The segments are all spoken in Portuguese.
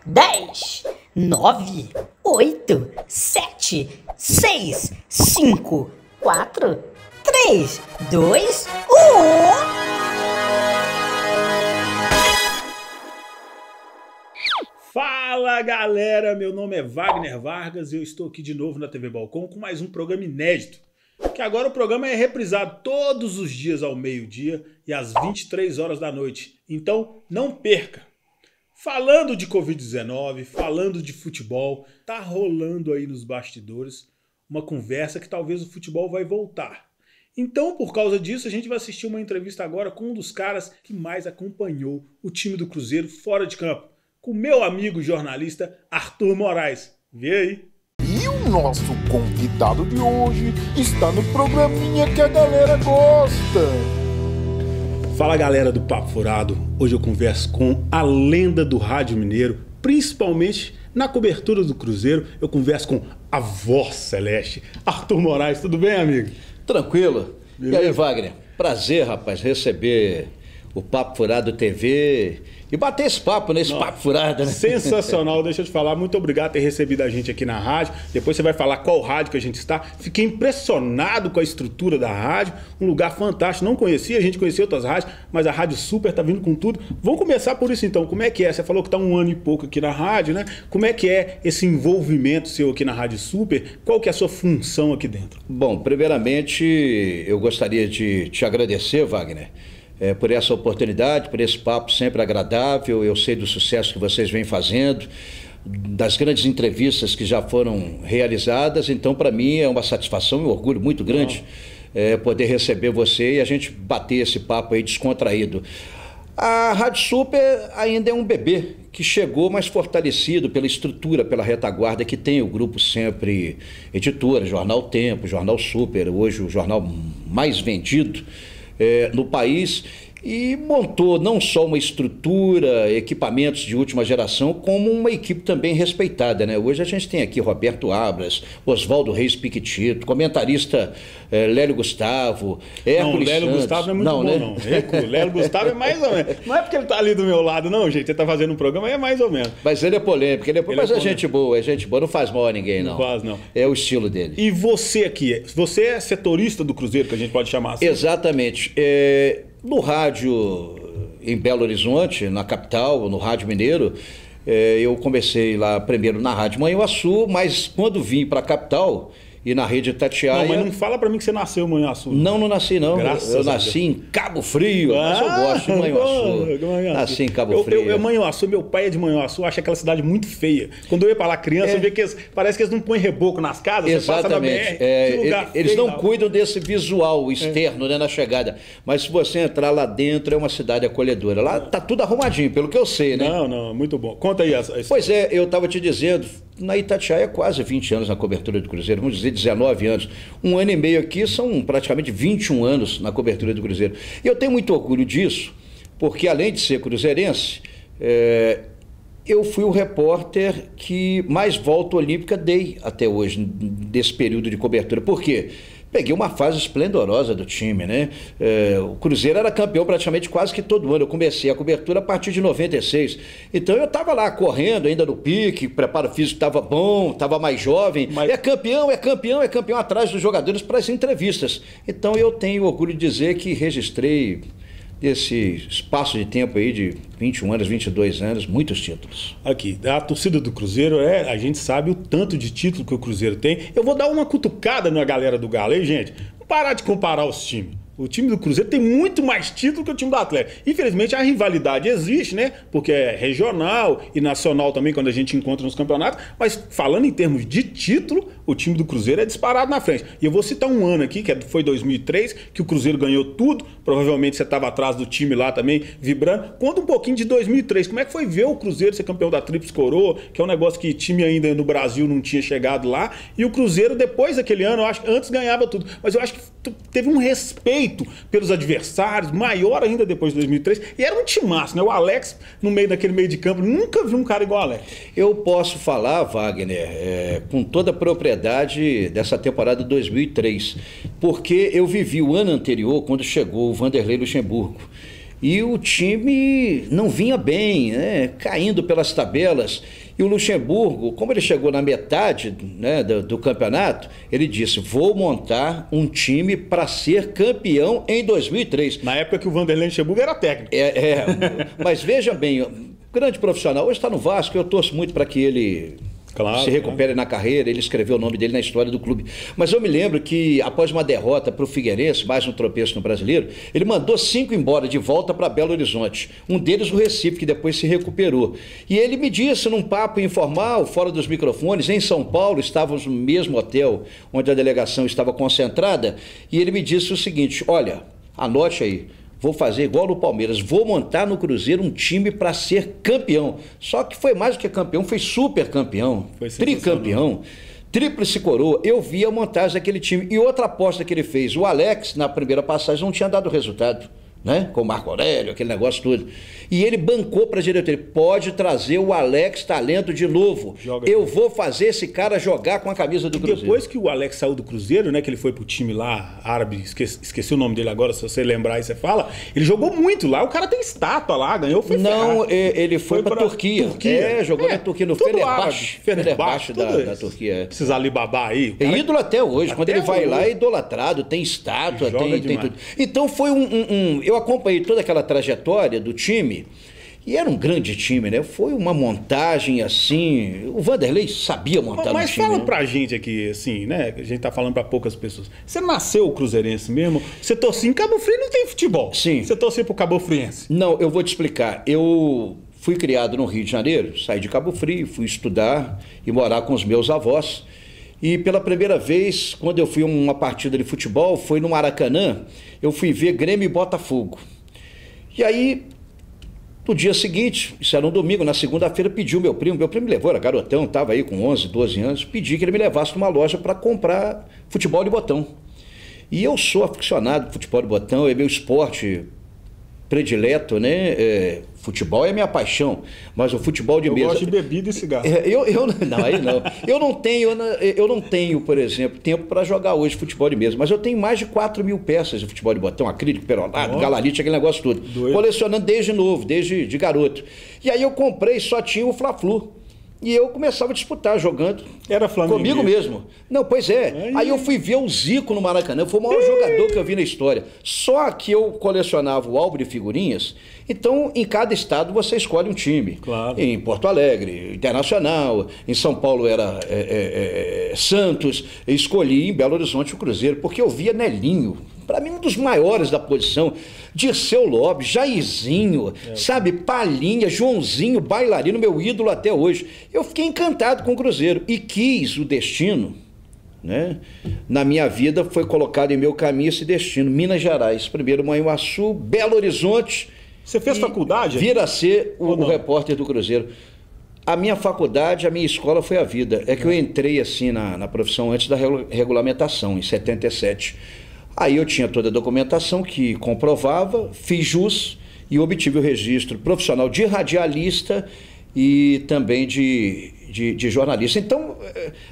10, 9, 8, 7, 6, 5, 4, 3, 2, 1. Fala galera, meu nome é Wagner Vargas e eu estou aqui de novo na TV Balcão com mais um programa inédito. Que agora o programa é reprisado todos os dias ao meio-dia e às 23 horas da noite. Então não perca! Falando de Covid-19, falando de futebol, tá rolando aí nos bastidores uma conversa que talvez o futebol vai voltar. Então, por causa disso, a gente vai assistir uma entrevista agora com um dos caras que mais acompanhou o time do Cruzeiro fora de campo, com o meu amigo jornalista Arthur Moraes. Vê aí. E o nosso convidado de hoje está no programinha que a galera gosta. Fala galera do Papo Furado, hoje eu converso com a lenda do rádio mineiro, principalmente na cobertura do Cruzeiro. Eu converso com a voz celeste, Arthur Moraes. Tudo bem, amigo? Tranquilo. Beleza? E aí, Wagner? Prazer, rapaz, receber o Papo Furado TV e bater esse papo nesse Papo Furado, né? Sensacional, deixa eu te falar, muito obrigado por ter recebido a gente aqui na rádio. Depois você vai falar qual rádio que a gente está. Fiquei impressionado com a estrutura da rádio, um lugar fantástico, não conhecia, a gente conhecia outras rádios, mas a Rádio Super tá vindo com tudo. Vamos começar por isso então, como é que é? Você falou que tá um ano e pouco aqui na rádio, né? Como é que é esse envolvimento seu aqui na Rádio Super? Qual que é a sua função aqui dentro? Bom, primeiramente, eu gostaria de te agradecer, Wagner, por essa oportunidade, por esse papo sempre agradável. Eu sei do sucesso que vocês vêm fazendo, das grandes entrevistas que já foram realizadas, então para mim é uma satisfação e um orgulho muito grande poder receber você e a gente bater esse papo aí descontraído. A Rádio Super ainda é um bebê que chegou mais fortalecido pela estrutura, pela retaguarda que tem o grupo Sempre Editora, Jornal Tempo, Jornal Super, hoje o jornal mais vendido no país, e montou não só uma estrutura, equipamentos de última geração, como uma equipe também respeitada, né? Hoje a gente tem aqui Roberto Abras, Oswaldo Reis Piquetito, comentarista Lélio Gustavo, Hércules Lélio Santos. Gustavo não é muito bom, né? não. Lélio Gustavo é mais ou menos. Não é porque ele tá ali do meu lado, não, gente. Ele tá fazendo um programa, é mais ou menos. Mas ele é polêmico, mas é é gente boa, não faz mal a ninguém, não. Não faz, não. É o estilo dele. E você aqui, você é setorista do Cruzeiro, que a gente pode chamar assim? Exatamente. No rádio em Belo Horizonte, na capital, no Rádio Mineiro, eu comecei lá primeiro na Rádio Manhuaçu, mas quando vim para a capital e na Rede Itatiaia... Não, mas não fala para mim que você nasceu em Manhuaçu. Não nasci não. Graças eu nasci em Cabo Frio, mas eu gosto de Manhuaçu. Nasci em Cabo Frio. Manhuaçu, meu pai é de Manhuaçu, acha aquela cidade muito feia. Quando eu ia para lá criança, eu via que parece que eles não põem reboco nas casas. Exatamente. Você passa na BR, eles não cuidam desse visual externo, né, na chegada. Mas se você entrar lá dentro, é uma cidade acolhedora. Lá tá tudo arrumadinho, pelo que eu sei, né? Não, muito bom. Conta aí. Pois é, eu estava te dizendo, na Itatiaia quase 20 anos na cobertura do Cruzeiro, vamos dizer 19 anos. Um ano e meio aqui são praticamente 21 anos na cobertura do Cruzeiro. E eu tenho muito orgulho disso, porque além de ser cruzeirense, eu fui o repórter que mais volta olímpica dei até hoje, desse período de cobertura. Por quê? Peguei uma fase esplendorosa do time, né? O Cruzeiro era campeão praticamente quase que todo ano. Eu comecei a cobertura a partir de 96. Então eu estava lá correndo ainda no pique, preparo físico estava bom, estava mais jovem. Mas... É campeão atrás dos jogadores para as entrevistas. Então eu tenho orgulho de dizer que registrei esse espaço de tempo aí de 21 anos, 22 anos, muitos títulos. Aqui, a torcida do Cruzeiro, a gente sabe o tanto de título que o Cruzeiro tem. Eu vou dar uma cutucada na galera do Galo aí, gente. Vamos parar de comparar os times. O time do Cruzeiro tem muito mais título que o time do Atlético. Infelizmente a rivalidade existe, né? Porque é regional e nacional também quando a gente encontra nos campeonatos. Mas falando em termos de título, o time do Cruzeiro é disparado na frente. E eu vou citar um ano aqui, que foi 2003, que o Cruzeiro ganhou tudo. Provavelmente você estava atrás do time lá também, vibrando. Conta um pouquinho de 2003. Como é que foi ver o Cruzeiro ser campeão da Tríplice Coroa, que é um negócio que time ainda no Brasil não tinha chegado lá. E o Cruzeiro, depois daquele ano, eu acho que antes ganhava tudo. Mas eu acho que teve um respeito pelos adversários, maior ainda depois de 2003, e era um timaço, né? O Alex, no meio daquele meio de campo, nunca vi um cara igual o Alex. Eu posso falar, Wagner, com toda a propriedade dessa temporada de 2003, porque eu vivi o ano anterior, quando chegou o Vanderlei Luxemburgo. e o time não vinha bem, né? Caindo pelas tabelas. E o Luxemburgo, como ele chegou na metade, né, do campeonato, ele disse: vou montar um time para ser campeão em 2003. Na época que o Vanderlei Luxemburgo era técnico. Mas veja bem, grande profissional, hoje está no Vasco, eu torço muito para que ele se recupere na carreira. Ele escreveu o nome dele na história do clube. Mas eu me lembro que após uma derrota para o Figueirense, mais um tropeço no Brasileiro, ele mandou 5 embora de volta para Belo Horizonte. Um deles o Recife, que depois se recuperou. E ele me disse num papo informal, fora dos microfones, em São Paulo, estávamos no mesmo hotel onde a delegação estava concentrada, e ele me disse o seguinte: olha, anote aí, vou fazer igual no Palmeiras, vou montar no Cruzeiro um time para ser campeão. Só que foi mais do que campeão, foi super campeão, tricampeão, tríplice coroa. Eu vi a montagem daquele time. E outra aposta que ele fez, o Alex, na primeira passagem, não tinha dado resultado, né? Com o Marco Aurélio, aquele negócio todo. E ele bancou para a diretoria: pode trazer o Alex Talento de novo. Eu vou fazer esse cara jogar com a camisa do Cruzeiro. Depois que o Alex saiu do Cruzeiro, né, que ele foi pro time lá, árabe, esqueci o nome dele agora, se você lembrar aí você fala, ele jogou muito lá, o cara tem estátua lá, ganhou, foi Não, ele foi pra Turquia. Jogou na Turquia, no Fenerbahçe da Turquia. Esses Alibaba aí. Cara, é ídolo até hoje. Quando ele vai lá, é idolatrado, tem estátua, tem tudo. Então foi eu acompanhei toda aquela trajetória do time, e era um grande time, né? Foi uma montagem assim. O Vanderlei sabia montar um time. Mas fala pra gente aqui, assim, né? A gente tá falando pra poucas pessoas. Você nasceu cruzeirense mesmo? Você torcia em Cabo Frio, não tem futebol. Sim. Você torcia pro Cabo Friense? Não, eu vou te explicar. Eu fui criado no Rio de Janeiro, saí de Cabo Frio, fui estudar e morar com os meus avós. E pela primeira vez, quando eu fui a uma partida de futebol, foi no Maracanã, eu fui ver Grêmio e Botafogo. E aí, no dia seguinte, isso era um domingo, na segunda-feira, pediu meu primo me levou, era garotão, estava aí com 11, 12 anos, pedi que ele me levasse numa loja para comprar futebol de botão. E eu sou aficionado por futebol de botão, é meu esporte predileto, né? Futebol é minha paixão, mas o futebol de mesa... Eu gosto de bebida e cigarro. Não, aí não. Eu não tenho, por exemplo, tempo para jogar hoje futebol de mesa, mas eu tenho mais de 4.000 peças de futebol de botão, acrílico, perolado, galalite, aquele negócio todo. Colecionando desde novo, desde de garoto. E aí eu comprei, só tinha o Fla-Flu. E eu começava a disputar, jogando. Era Flamengo comigo mesmo. Não, pois é. Aí eu fui ver o Zico no Maracanã. Foi o maior jogador que eu vi na história. Só que eu colecionava o álbum de figurinhas. Então, em cada estado, você escolhe um time. Claro. Em Porto Alegre, Internacional. Em São Paulo era Santos. Eu escolhi em Belo Horizonte o Cruzeiro, porque eu via Nelinho. Para mim, um dos maiores da posição. Dirceu Lopes, Jairzinho, sabe? Palhinha, Joãozinho, bailarino, meu ídolo até hoje. Eu fiquei encantado com o Cruzeiro e quis o destino, né? Na minha vida foi colocado em meu caminho esse destino. Minas Gerais, primeiro Manhuaçu, Belo Horizonte. Você fez faculdade? Vir a ser o repórter do Cruzeiro. A minha faculdade, a minha escola foi a vida. É que eu entrei assim na profissão antes da regulamentação, em 77. Aí eu tinha toda a documentação que comprovava, fiz jus e obtive o registro profissional de radialista e também de jornalista. Então,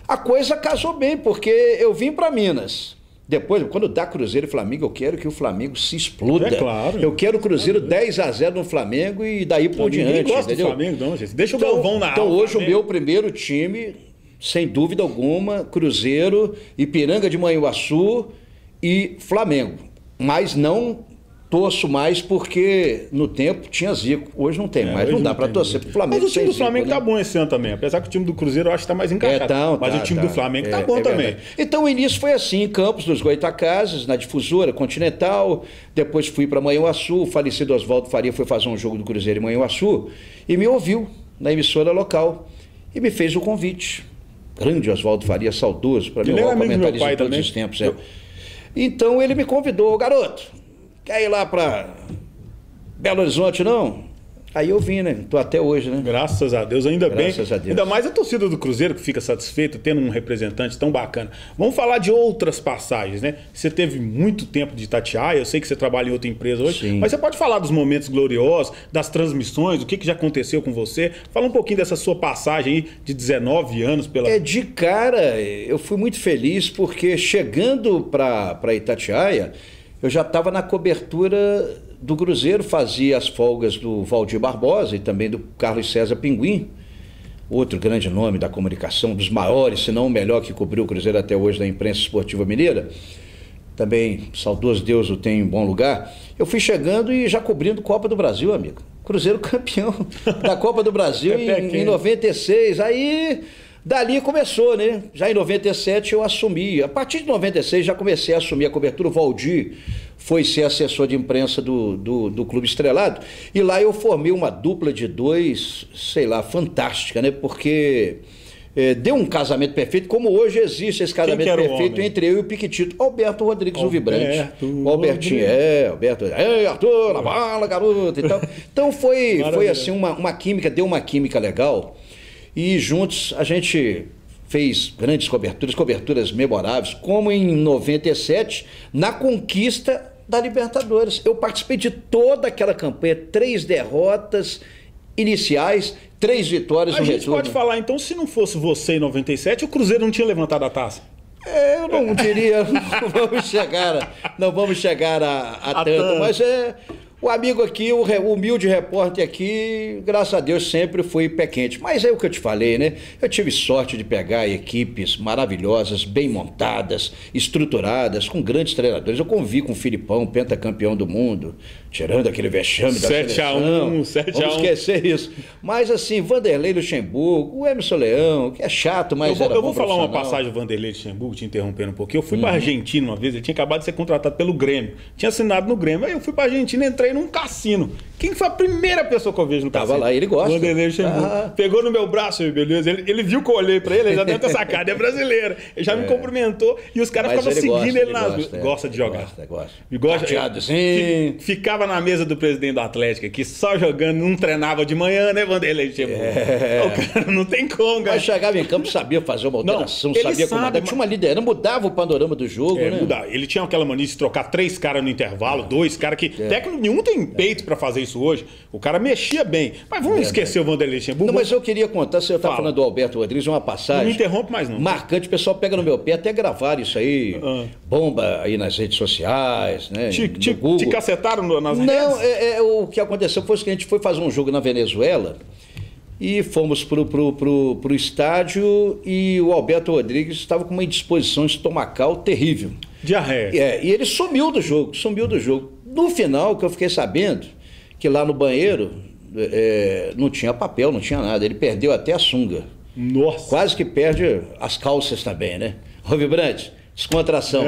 a coisa casou bem, porque eu vim para Minas. Depois, quando dá Cruzeiro e Flamengo, eu quero que o Flamengo se exploda. É claro. Eu quero o Cruzeiro 10-0 no Flamengo e daí por diante. Ninguém gosta do Flamengo, não, gente. Deixa o Galvão na Então, hoje o meu primeiro time, sem dúvida alguma, Cruzeiro, Ipiranga de Manhuaçu e Flamengo, mas não torço mais porque no tempo tinha Zico, hoje não tem mais, não dá para torcer pro Flamengo. Mas o time do Flamengo Zico, tá bom esse ano também, apesar que o time do Cruzeiro eu acho que tá mais encaixado, mas o time do Flamengo tá bom também. Verdade. Então o início foi assim, em Campos dos Goitacazes, na Difusora Continental, depois fui para Manhuaçu, o falecido Oswaldo Faria foi fazer um jogo do Cruzeiro em Manhuaçu e me ouviu na emissora local e me fez o convite. Grande Oswaldo Faria, saudoso, para mim, o maior comentarista de todos os tempos. Então ele me convidou: garoto, quer ir lá para Belo Horizonte, não? Aí eu vim, né? Tô até hoje, né? Graças a Deus, ainda bem. Graças a Deus. Ainda mais a torcida do Cruzeiro que fica satisfeita tendo um representante tão bacana. Vamos falar de outras passagens, né? Você teve muito tempo de Itatiaia, eu sei que você trabalha em outra empresa hoje, sim, mas você pode falar dos momentos gloriosos, das transmissões, o que já aconteceu com você? Fala um pouquinho dessa sua passagem aí de 19 anos pela... De cara, eu fui muito feliz porque chegando para Itatiaia, eu já estava na cobertura do Cruzeiro, fazia as folgas do Valdir Barbosa e também do Carlos César Pinguim, outro grande nome da comunicação, dos maiores, se não o melhor que cobriu o Cruzeiro até hoje da imprensa esportiva mineira. Também, saudoso Deus o tem em bom lugar. Eu fui chegando e já cobrindo Copa do Brasil, amigo. Cruzeiro campeão da Copa do Brasil em 96. Aí, dali começou, né? Já em 97 eu assumi. A partir de 96 já comecei a assumir a cobertura. O Valdir foi ser assessor de imprensa do Clube Estrelado. E lá eu formei uma dupla de dois, sei lá, fantástica, né? Porque deu um casamento perfeito, como hoje existe esse casamento perfeito entre eu e o Piquitito. Alberto Rodrigues, o Vibrante. O Albertinho, Alberto, Arthur, na bala, garoto e tal. Então foi assim uma química, deu uma química legal. E juntos a gente fez grandes coberturas memoráveis, como em 97, na conquista da Libertadores. Eu participei de toda aquela campanha, 3 derrotas iniciais, 3 vitórias no retorno. A gente pode falar, então, se não fosse você em 97, o Cruzeiro não tinha levantado a taça. Eu não diria, não vamos chegar a tanto, mas o amigo aqui, o humilde repórter aqui, graças a Deus sempre foi pé quente. Mas é o que eu te falei, né? Eu tive sorte de pegar equipes maravilhosas, bem montadas, estruturadas, com grandes treinadores. Eu convivi com o Filipão, pentacampeão do mundo, tirando aquele vexame da seleção. 7-1. Vamos esquecer isso. Mas assim, Vanderlei Luxemburgo, o Emerson Leão, que é chato, mas eu vou falar uma passagem do Vanderlei Luxemburgo, te interrompendo um pouquinho. Eu fui para a Argentina uma vez, ele tinha acabado de ser contratado pelo Grêmio. Tinha assinado no Grêmio. Aí eu fui para a Argentina, entrei num cassino. Quem foi a primeira pessoa que eu vejo no cassino? Tava lá, ele gosta. Vanderlei Luxemburgo. Pegou no meu braço, beleza. Ele viu que eu olhei pra ele, ele já deve ter sacado, é brasileiro. Ele já me cumprimentou e os caras ficavam seguindo ele nas... Gosta de jogar. Gosta. Sim. Ficava na mesa do presidente do Atlético aqui, só jogando, não treinava de manhã, né, Vanderlei Luxemburgo? O cara não tem como, cara. Mas chegava em campo, sabia fazer uma alteração, sabia comandar. Tinha uma liderança, mudava o panorama do jogo, né? Mudava. Ele tinha aquela mania de trocar 3 caras no intervalo, 2 caras que... Técnico nenhum tem peito pra fazer isso hoje. O cara mexia bem. Mas vamos esquecer o Vanderlei Luxemburgo. Não, mas eu queria contar, você estava falando do Alberto Rodrigues, uma passagem... Não me interrompe mais não. Marcante, o pessoal pega no meu pé, até gravaram isso aí, bomba aí nas redes sociais, né? Te cacetaram nas redes? Não, o que aconteceu foi que a gente foi fazer um jogo na Venezuela e fomos pro estádio e o Alberto Rodrigues estava com uma indisposição estomacal terrível. Diarreia. E ele sumiu do jogo. No final, que eu fiquei sabendo, que lá no banheiro não tinha papel, não tinha nada. Ele perdeu até a sunga. Nossa! Quase que perde as calças também, né? Ô, Vibrante, descontração.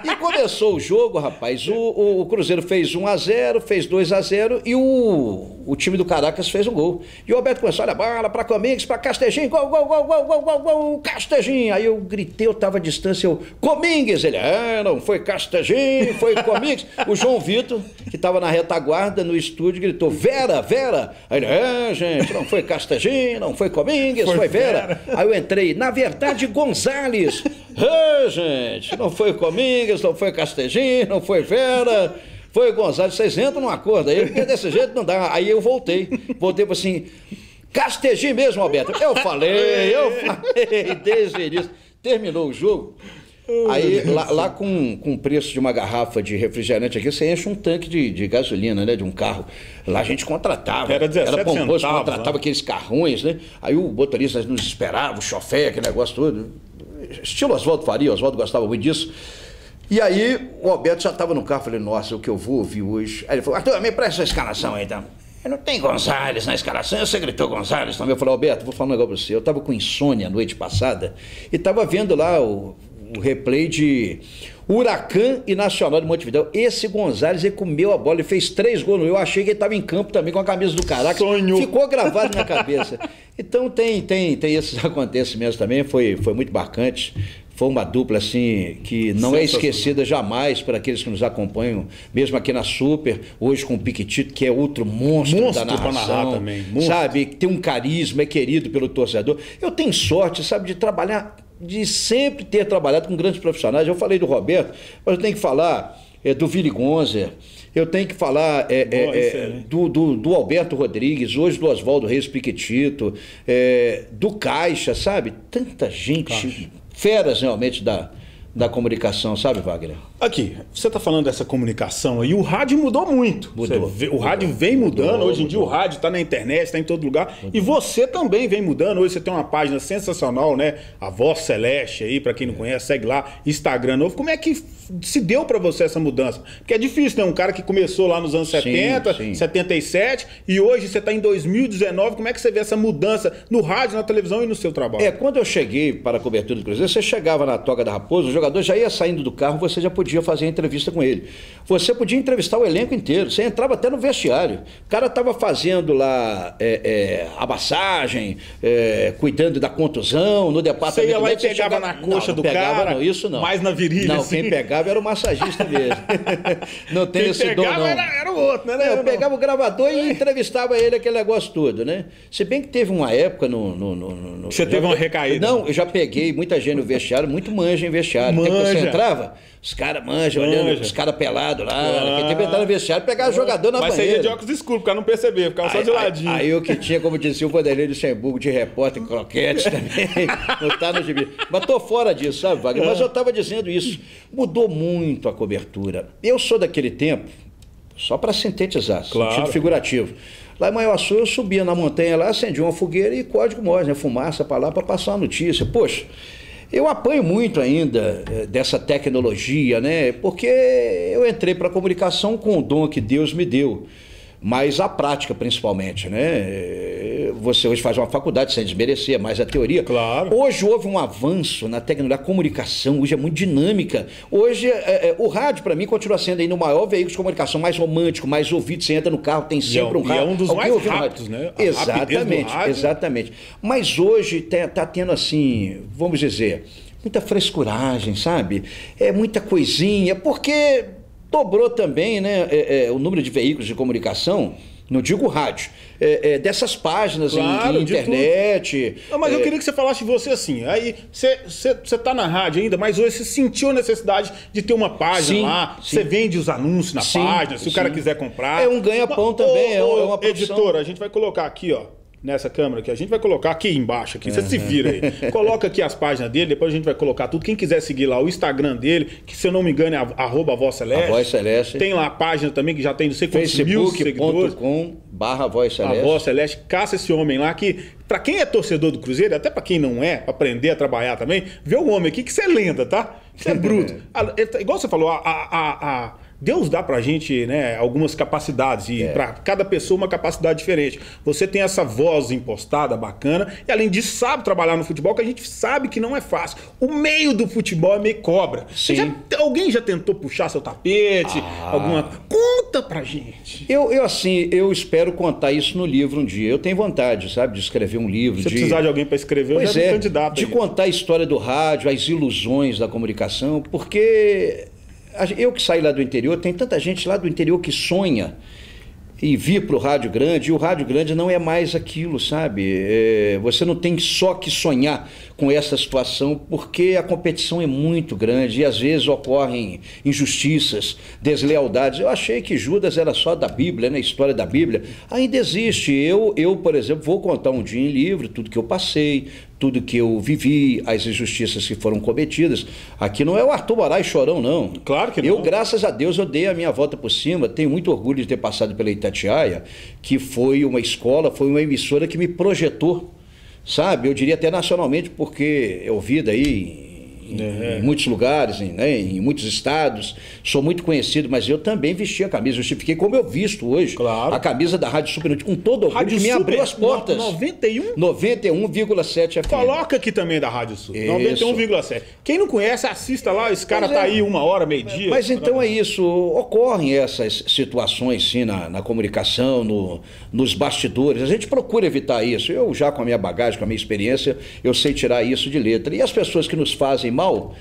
E começou o jogo, rapaz. O Cruzeiro fez 1-0, fez 2-0 e o time do Caracas fez um gol. E o Alberto começou, olha a bola pra Comíngues, pra Castejinho, gol, Castejinho. Aí eu gritei, eu tava à distância, Comíngues. Ele, não foi Castejinho, foi Comíngues. O João Vitor, que tava na retaguarda no estúdio, gritou, Vera. Aí ele, gente, não foi Castejinho, não foi Comíngues, foi Vera. Aí eu entrei, na verdade, Gonzalez. Gente, não foi Comíngues, não foi Castejinho, não foi Vera, foi Gonzalez. Vocês entram num acordo aí, porque desse jeito não dá. Aí eu voltei para assim, Castejinho mesmo, Alberto. Eu falei, desde o início. Terminou o jogo. Aí lá com o preço de uma garrafa de refrigerante aqui, você enche um tanque de gasolina, né? De um carro. Lá a gente contratava. Era 17 pomposo, centavos, contratava aqueles carrões, né? Aí o motorista nos esperava, o chofer, aquele negócio todo. Estilo Oswaldo Faria, o Oswaldo gostava muito disso. E aí o Alberto já estava no carro, falei, nossa, o que eu vou ouvir hoje? Aí ele falou, Arthur, me presta essa escalação aí, então. Não tem Gonzalez na escalação, você gritou Gonzalez também. Eu falei, Alberto, vou falar um negócio pra você. Eu estava com insônia a noite passada e estava vendo lá o replay de Huracan e Nacional de Montevidéu. Esse Gonzalez, ele comeu a bola e fez 3 gols. Eu achei que ele estava em campo também com a camisa do Caracas. Sonho. Ficou gravado na cabeça. Então tem esses acontecimentos também, foi muito marcante. Foi uma dupla assim que não é esquecida jamais por aqueles que nos acompanham, mesmo aqui na Super, hoje com o Piquitito, que é outro monstro da narração, narrar também. Sabe, que tem um carisma, é querido pelo torcedor. Eu tenho sorte, sabe, de sempre ter trabalhado com grandes profissionais. Eu falei do Roberto, mas eu tenho que falar do Vili Gonzer, eu tenho que falar do Alberto Rodrigues, hoje do Oswaldo Reis Piquitito, do Caixa, sabe? Tanta gente, feras realmente da comunicação, sabe, Wagner? Aqui, você está falando dessa comunicação aí, o rádio mudou muito. O rádio vem mudando, hoje em dia o rádio está na internet, está em todo lugar. E você também vem mudando. Hoje você tem uma página sensacional, né? A Voz Celeste aí, para quem não conhece, segue lá, Instagram novo. Como é que se deu para você essa mudança? Porque é difícil, né? Um cara que começou lá nos anos 70, 77, e hoje você está em 2019. Como é que você vê essa mudança no rádio, na televisão e no seu trabalho? Quando eu cheguei para a cobertura do Cruzeiro, você chegava na Toca da Raposa, o jogador já ia saindo do carro, você já podia fazer a entrevista com ele. Você podia entrevistar o elenco inteiro, você entrava até no vestiário. O cara estava fazendo lá a massagem, cuidando da contusão, no departamento... Você ia lá e pegava na coxa do cara, não, isso não. Mais na virilha, não, assim. Quem pegava era o massagista mesmo. Não tem esse dom, não. Era o outro, né? Eu pegava o gravador e entrevistava ele, aquele negócio todo, né? Se bem que teve uma época Você teve uma recaída. Não, eu já peguei muita gente no vestiário, muito manja em vestiário. Manja. Tempo que você entrava, os caras olhando, os caras pelados lá. Naquele tempo entrar no vestiário, pegava o jogador na banheira. Mas você ia de óculos escuros, porque não percebia, ficava só de ladinho. Aí o que tinha, como dizia o Vanderlei Luxemburgo, de repórter em croquete também, não tá no gibi. Mas tô fora disso, sabe, Wagner? Mas eu tava dizendo isso. Mudou muito a cobertura. Eu sou daquele tempo, só para sintetizar, sentido figurativo. Lá em Manhuaçu eu subia na montanha lá, acendia uma fogueira e código Morse, né? Fumaça para lá para passar a notícia. Poxa, eu apanho muito ainda dessa tecnologia, né? Porque eu entrei para a comunicação com o dom que Deus me deu, mas a prática principalmente, né? Você hoje faz uma faculdade sem desmerecer, mais a teoria. Claro. Hoje houve um avanço na tecnologia, a comunicação hoje é muito dinâmica. Hoje o rádio para mim continua sendo ainda o maior veículo de comunicação, mais romântico, mais ouvido. Você entra no carro, tem sempre um rádio. É um dos mais rápidos, né? Exatamente. Mas hoje tá tendo assim, vamos dizer, muita frescuragem, sabe? Muita coisinha, porque dobrou também, né, o número de veículos de comunicação. Não digo rádio, dessas páginas em internet. Não, mas eu queria que você falasse de você assim. Aí você tá na rádio ainda, mas hoje você sentiu a necessidade de ter uma página lá. Você vende os anúncios na página, se o cara quiser comprar. É um ganha-pão também, é uma produção. Editora, a gente vai colocar aqui, ó. Nessa câmera aqui, a gente vai colocar aqui embaixo, aqui, você se vira aí. Coloca aqui as páginas dele, depois a gente vai colocar tudo. Quem quiser seguir lá o Instagram dele, que se eu não me engano é @VozCeleste. A Voz Celeste. Tem lá a página também que já tem não sei quantos mil seguidores. Facebook.com/Voz Celeste. A Voz Celeste, caça esse homem lá que, pra quem é torcedor do Cruzeiro, até pra quem não é, pra aprender a trabalhar também, vê o homem aqui que isso é lenda, tá? Isso é bruto. Igual você falou, Deus dá pra gente, né, algumas capacidades e pra cada pessoa uma capacidade diferente. Você tem essa voz impostada, bacana, e além disso sabe trabalhar no futebol, que a gente sabe que não é fácil. O meio do futebol é meio cobra. Alguém já tentou puxar seu tapete? Conta pra gente. Eu espero contar isso no livro um dia. Eu tenho vontade, sabe, de escrever um livro. Se precisar de alguém pra escrever, eu já sou candidato. De contar a história do rádio, as ilusões da comunicação, porque... Eu que saí lá do interior, tem tanta gente lá do interior que sonha em vir para o rádio grande, e o rádio grande não é mais aquilo, sabe? Você não tem só que sonhar com essa situação, porque a competição é muito grande e às vezes ocorrem injustiças, deslealdades. Eu achei que Judas era só da Bíblia, né? História da Bíblia. Ainda existe. Eu, por exemplo, vou contar um dia em livro tudo que eu passei, tudo que eu vivi, as injustiças que foram cometidas. Aqui não é o Arthur Moraes chorão, não. Claro que não. Eu, graças a Deus, eu dei a minha volta por cima. Tenho muito orgulho de ter passado pela Itatiaia, que foi uma escola, foi uma emissora que me projetou, sabe? Eu diria até nacionalmente, porque eu vi daí em muitos lugares, em muitos estados, sou muito conhecido, mas eu também vesti a camisa, justifiquei como eu visto hoje, a camisa da Rádio Super Notícias, com todo orgulho, que me abriu as portas. 91,7 FM. Coloca aqui também da Rádio Super, 91,7. Quem não conhece, assista lá, esse cara tá aí 1h, meio-dia. Mas então é isso, ocorrem essas situações sim na comunicação, nos bastidores, a gente procura evitar isso. Eu já com a minha bagagem, com a minha experiência, eu sei tirar isso de letra. E as pessoas que nos fazem mal,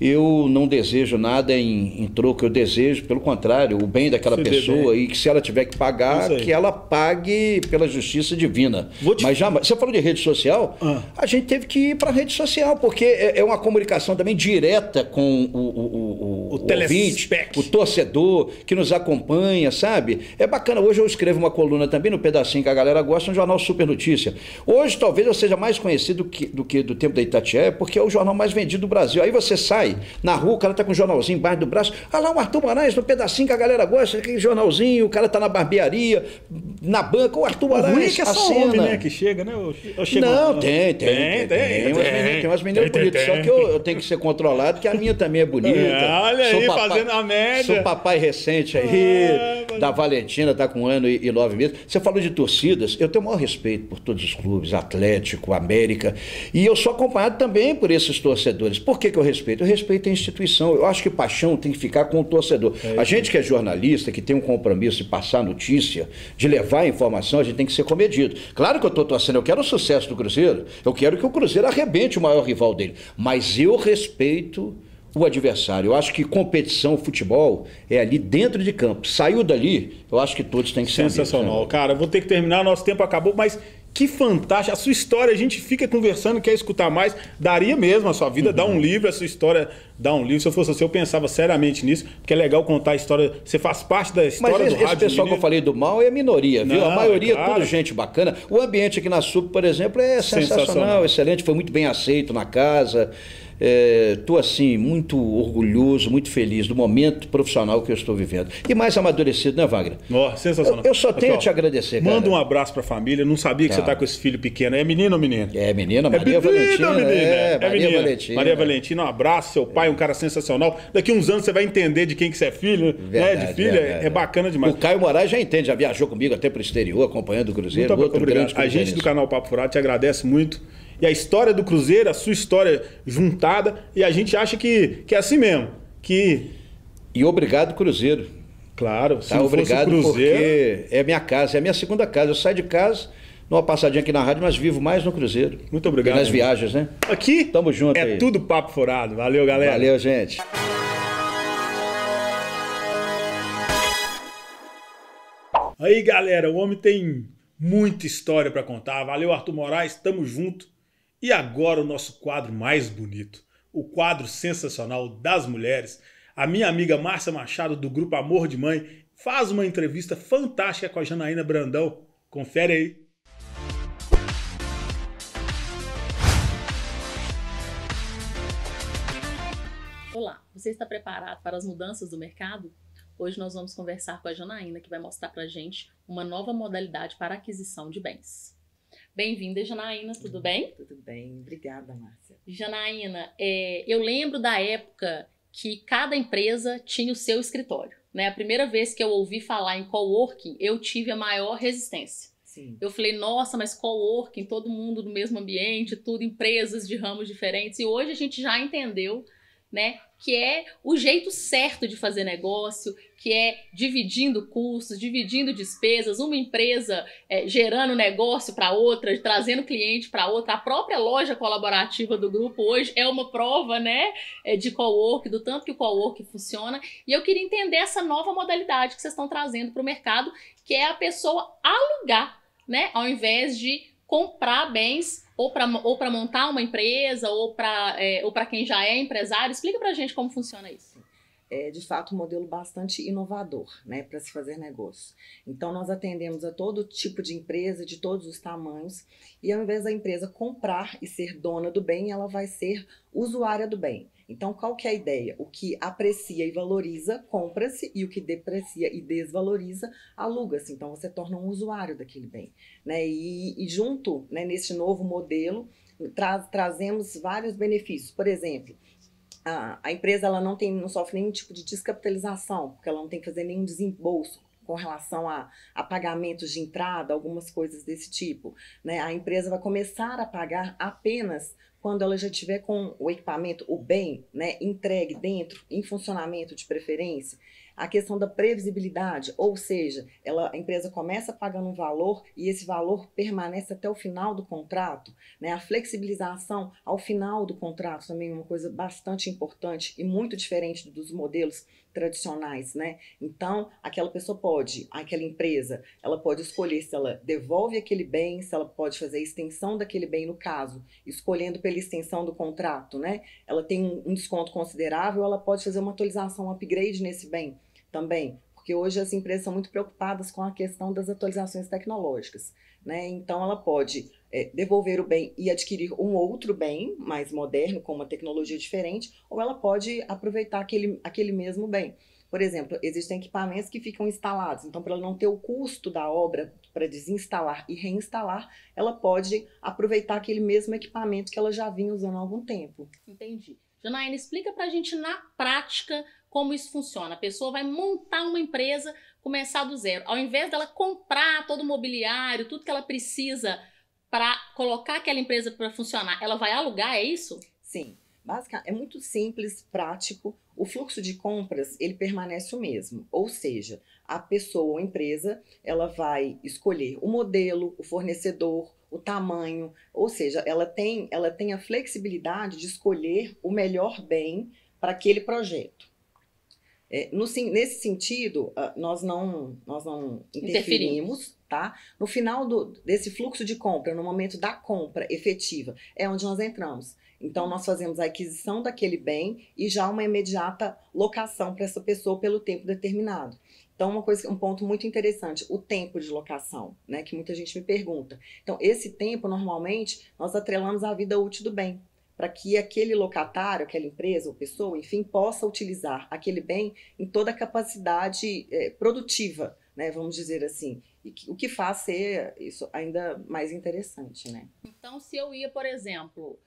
eu não desejo nada em troco, eu desejo, pelo contrário, o bem daquela pessoa, e que se ela tiver que pagar, que ela pague pela justiça divina. Mas jamais. Você falou de rede social, a gente teve que ir para a rede social, porque é uma comunicação também direta com ouvinte, o torcedor que nos acompanha, sabe? É bacana. Hoje eu escrevo uma coluna também no pedacinho que a galera gosta, no jornal Super Notícia. Hoje talvez eu seja mais conhecido do que do tempo da Itatiaia, porque é o jornal mais vendido do Brasil. Aí você sai na rua, o cara tá com um jornalzinho embaixo do braço. Ah lá, o Arthur Moraes, no pedacinho que a galera gosta, aquele jornalzinho, o cara tá na barbearia, na banca, o Arthur Moraes. O ruim é que é só homem, né, que chega, né? Não, tem umas meninas bonitas, só que eu tenho que ser controlado, que a minha também é bonita. Olha aí, fazendo a média. Sou papai recente aí, da Valentina, tá com 1 ano e 9 meses. Você falou de torcidas, eu tenho o maior respeito por todos os clubes, Atlético, América, e eu sou acompanhado também por esses torcedores. Por que eu respeito? Eu respeito a instituição. Eu acho que paixão tem que ficar com o torcedor. A gente que é jornalista, que tem um compromisso de passar notícia, de levar a informação, a gente tem que ser comedido. Claro que eu estou torcendo, eu quero o sucesso do Cruzeiro, eu quero que o Cruzeiro arrebente o maior rival dele, mas eu respeito o adversário. Eu acho que competição, futebol, é ali dentro de campo. Saiu dali, eu acho que todos têm que ser sensacional. amigos, né? Cara, eu vou ter que terminar, nosso tempo acabou, mas que fantástico. A sua história, a gente fica conversando, quer escutar mais. Daria mesmo a sua vida, dar um livro, a sua história, dar um livro. Se eu fosse você, eu pensava seriamente nisso, porque é legal contar a história. Você faz parte da história mas do rádio. Esse pessoal que eu falei do mal é a minoria, viu? Não, A maioria claro. é tudo gente bacana. O ambiente aqui na SUP, por exemplo, é sensacional, excelente, foi muito bem aceito na casa. Estou assim, muito orgulhoso, muito feliz do momento profissional que eu estou vivendo. E mais amadurecido, né, Wagner? Oh, sensacional. Eu só tenho aqui, a te agradecer, cara. Manda um abraço pra família. Não sabia que você tá com esse filho pequeno. É menino ou menina? É menina, Maria Valentina. Maria Valentina. Maria Valentina, um abraço. Seu pai é um cara sensacional. Daqui uns anos você vai entender de quem que você é filho, verdade, né? De filha. Verdade. É bacana demais. O Caio Moraes já entende, já viajou comigo até pro exterior, acompanhando o Cruzeiro. Muito obrigado. A gente do canal Papo Furado te agradece muito. E a história do Cruzeiro, a sua história juntada, e a gente acha que é assim mesmo. E obrigado, Cruzeiro. Claro, se não obrigado fosse o Cruzeiro, porque é minha casa, é a minha segunda casa. Eu saio de casa, dou uma passadinha aqui na rádio, mas vivo mais no Cruzeiro. Muito obrigado. E nas viagens, né? Aqui tamo junto é aí. Tudo Papo Furado. Valeu, galera. Valeu, gente. Aí, galera, o homem tem muita história para contar. Valeu, Arthur Moraes, tamo junto. E agora o nosso quadro mais bonito, o quadro sensacional das mulheres. A minha amiga Márcia Machado, do Grupo Amor de Mãe, faz uma entrevista fantástica com a Janaína Brandão. Confere aí. Olá, você está preparado para as mudanças do mercado? Hoje nós vamos conversar com a Janaína, que vai mostrar para a gente uma nova modalidade para aquisição de bens. Bem-vinda, Janaína, tudo bem? Tudo bem, obrigada, Márcia. Janaína, eu lembro da época que cada empresa tinha o seu escritório, né? A primeira vez que eu ouvi falar em coworking, eu tive a maior resistência. Sim. Eu falei, nossa, mas coworking, todo mundo no mesmo ambiente, tudo empresas de ramos diferentes, e hoje a gente já entendeu, né, que é o jeito certo de fazer negócio, que é dividindo custos, dividindo despesas, uma empresa gerando negócio para outra, trazendo cliente para outra. A própria loja colaborativa do grupo hoje é uma prova, né, de coworking, do tanto que o coworking funciona. E eu queria entender essa nova modalidade que vocês estão trazendo para o mercado, que é a pessoa alugar, né, ao invés de comprar bens ou para montar uma empresa ou para quem já é empresário. Explica para a gente como funciona isso. É, de fato, um modelo bastante inovador, né, para se fazer negócio. Então, nós atendemos a todo tipo de empresa, de todos os tamanhos, e ao invés da empresa comprar e ser dona do bem, ela vai ser usuária do bem. Então, qual que é a ideia? O que aprecia e valoriza, compra-se, e o que deprecia e desvaloriza, aluga-se. Então, você torna um usuário daquele bem, né? E junto, né, nesse novo modelo, trazemos vários benefícios. Por exemplo, a empresa ela não sofre nenhum tipo de descapitalização, porque ela não tem que fazer nenhum desembolso com relação a pagamentos de entrada, algumas coisas desse tipo, né? A empresa vai começar a pagar apenas quando ela já tiver com o equipamento, o bem, né, entregue dentro, em funcionamento de preferência. A questão da previsibilidade, ou seja, a empresa começa pagando um valor e esse valor permanece até o final do contrato, né? A flexibilização ao final do contrato também é uma coisa bastante importante e muito diferente dos modelos tradicionais, né? Então, aquela empresa, ela pode escolher se ela devolve aquele bem, se ela pode fazer a extensão daquele bem, no caso, escolhendo pela aquela extensão do contrato, né? Ela tem um desconto considerável, ela pode fazer uma atualização, um upgrade nesse bem também, porque hoje as empresas são muito preocupadas com a questão das atualizações tecnológicas, né? Então ela pode devolver o bem e adquirir um outro bem mais moderno, com uma tecnologia diferente, ou ela pode aproveitar aquele mesmo bem. Por exemplo, existem equipamentos que ficam instalados, então para ela não ter o custo da obra para desinstalar e reinstalar, ela pode aproveitar aquele mesmo equipamento que ela já vinha usando há algum tempo. Entendi. Janaína, explica pra gente na prática como isso funciona. A pessoa vai montar uma empresa, começar do zero. Ao invés dela comprar todo o mobiliário, tudo que ela precisa para colocar aquela empresa para funcionar, ela vai alugar, é isso? Sim. Basicamente, é muito simples, prático. O fluxo de compras, ele permanece o mesmo. Ou seja, a pessoa ou empresa, ela vai escolher o modelo, o fornecedor, o tamanho. Ou seja, ela tem a flexibilidade de escolher o melhor bem para aquele projeto. Nesse sentido, nós não interferimos, tá? No final desse fluxo de compra, no momento da compra efetiva, é onde nós entramos. Então, nós fazemos a aquisição daquele bem e já uma imediata locação para essa pessoa pelo tempo determinado. Então, um ponto muito interessante, o tempo de locação, né? Que muita gente me pergunta. Então, esse tempo, normalmente, nós atrelamos à vida útil do bem, para que aquele locatário, aquela empresa ou pessoa, enfim, possa utilizar aquele bem em toda a capacidade produtiva, né? Vamos dizer assim. O que faz ser isso ainda mais interessante, né? Então, se eu ia, por exemplo,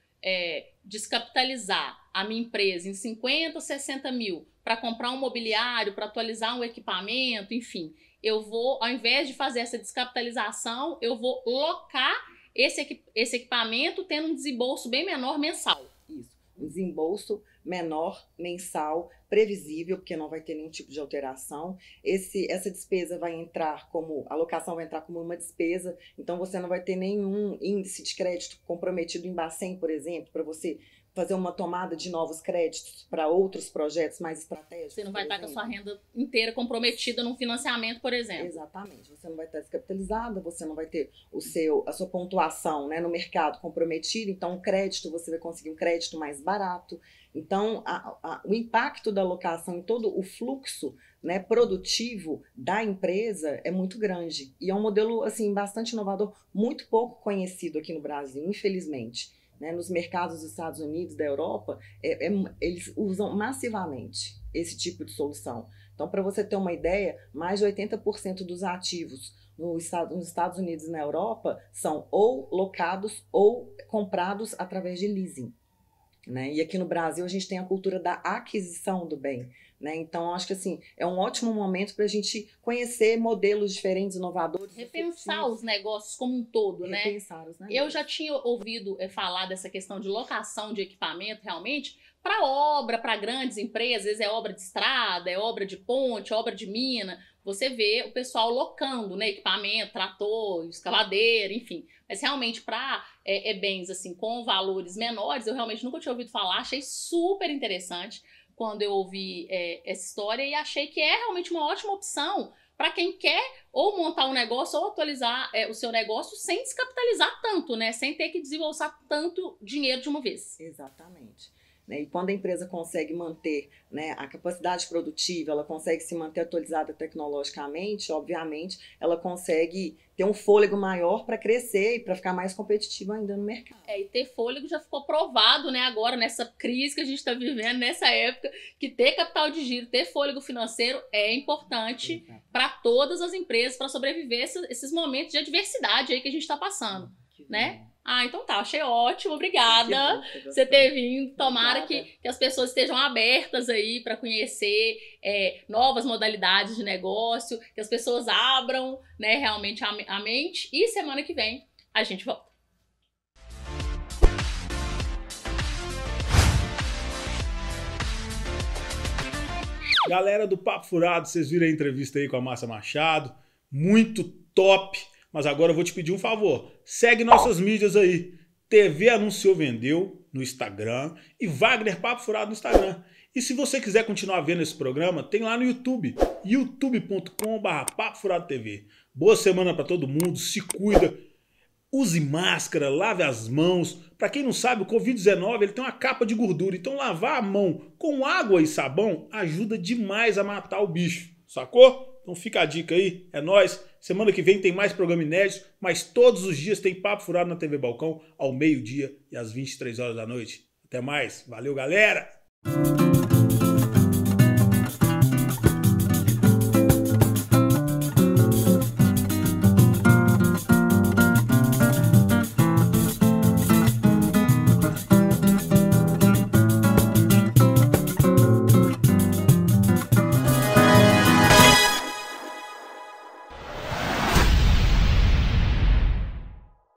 descapitalizar a minha empresa em 50, 60 mil para comprar um mobiliário, para atualizar um equipamento, enfim, eu vou, ao invés de fazer essa descapitalização, eu vou locar esse equipamento tendo um desembolso bem menor mensal. Isso, um desembolso menor mensal, previsível, porque não vai ter nenhum tipo de alteração. Essa despesa vai entrar a locação vai entrar como uma despesa, então você não vai ter nenhum índice de crédito comprometido em Bacen, por exemplo, para você fazer uma tomada de novos créditos para outros projetos mais estratégicos. Você não vai estar com a sua renda inteira comprometida num financiamento, por exemplo. Exatamente. Você não vai estar descapitalizada, você não vai ter a sua pontuação, né, no mercado comprometida, então o crédito, você vai conseguir um crédito mais barato. Então, o impacto da locação em todo o fluxo, né, produtivo da empresa é muito grande. E é um modelo assim, bastante inovador, muito pouco conhecido aqui no Brasil, infelizmente. Né, nos mercados dos Estados Unidos, da Europa, eles usam massivamente esse tipo de solução. Então, para você ter uma ideia, mais de 80% dos ativos nos Estados Unidos e na Europa são ou locados ou comprados através de leasing. Né? E aqui no Brasil a gente tem a cultura da aquisição do bem. Né? Então, acho que assim, é um ótimo momento para a gente conhecer modelos diferentes, inovadores. Repensar os negócios como um todo, né? Repensar os negócios. Eu já tinha ouvido falar dessa questão de locação de equipamento, realmente, para obra, para grandes empresas, às vezes é obra de estrada, é obra de ponte, obra de mina. Você vê o pessoal locando, né, equipamento, trator, escavadeira, enfim. Mas realmente para bens assim com valores menores, eu realmente nunca tinha ouvido falar, achei super interessante quando eu ouvi essa história e achei que é realmente uma ótima opção para quem quer ou montar um negócio ou atualizar o seu negócio sem descapitalizar tanto, né? Sem ter que desembolsar tanto dinheiro de uma vez. Exatamente. E quando a empresa consegue manter, né, a capacidade produtiva, ela consegue se manter atualizada tecnologicamente, obviamente, ela consegue ter um fôlego maior para crescer e para ficar mais competitiva ainda no mercado. E ter fôlego já ficou provado, né, agora nessa crise que a gente está vivendo, nessa época, que ter capital de giro, ter fôlego financeiro é importante para todas as empresas, para sobreviver esses momentos de adversidade aí que a gente está passando, né? Então tá, achei ótimo, obrigada por você ter vindo. Tomara que as pessoas estejam abertas aí para conhecer novas modalidades de negócio, que as pessoas abram, né, realmente a mente. E semana que vem a gente volta. Galera do Papo Furado, vocês viram a entrevista aí com a Márcia Machado, muito top. Mas agora eu vou te pedir um favor, segue nossas mídias aí, TV Anunciou Vendeu no Instagram e Wagner Papo Furado no Instagram. E se você quiser continuar vendo esse programa, tem lá no YouTube, youtube.com/Papo Furado TV. Boa semana para todo mundo, se cuida, Use máscara, lave as mãos. Para quem não sabe, o Covid-19 ele tem uma capa de gordura. Então lavar a mão com água e sabão ajuda demais a matar o bicho. Sacou? Então fica a dica aí. É nóis. Semana que vem tem mais programa inédito. Mas todos os dias tem Papo Furado na TV Balcão. Ao meio-dia e às 23 horas da noite. Até mais. Valeu, galera!